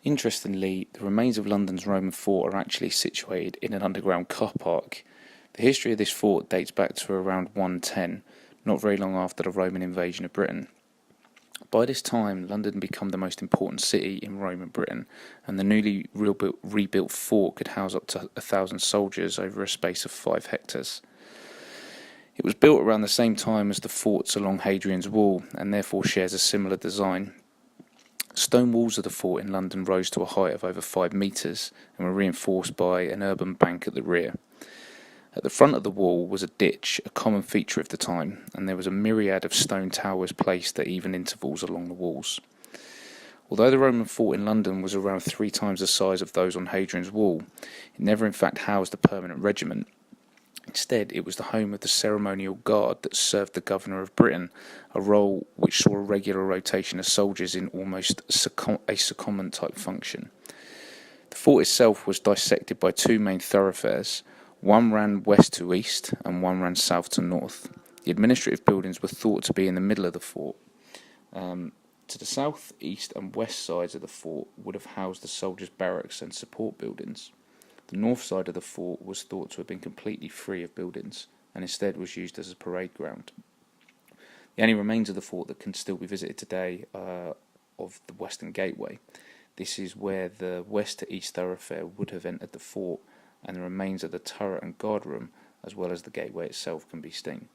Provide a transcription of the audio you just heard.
Interestingly, the remains of London's Roman fort are actually situated in an underground car park. The history of this fort dates back to around 110, not very long after the Roman invasion of Britain. By this time, London had become the most important city in Roman Britain, and the newly rebuilt fort could house up to 1,000 soldiers over a space of 5 hectares. It was built around the same time as the forts along Hadrian's Wall, and therefore shares a similar design. Stone walls of the fort in London rose to a height of over 5 metres and were reinforced by an urban bank at the rear. At the front of the wall was a ditch, a common feature of the time, and there was a myriad of stone towers placed at even intervals along the walls. Although the Roman fort in London was around 3 times the size of those on Hadrian's Wall, it never in fact housed a permanent regiment. Instead, it was the home of the ceremonial guard that served the governor of Britain, a role which saw a regular rotation of soldiers in almost a secondment-type function. The fort itself was dissected by 2 main thoroughfares. One ran west to east, and one ran south to north. The administrative buildings were thought to be in the middle of the fort. To the south, east, and west sides of the fort would have housed the soldiers' barracks and support buildings. The north side of the fort was thought to have been completely free of buildings, and instead was used as a parade ground. The only remains of the fort that can still be visited today are of the Western Gateway. This is where the west to east thoroughfare would have entered the fort, and the remains of the turret and guard room, as well as the gateway itself, can be seen.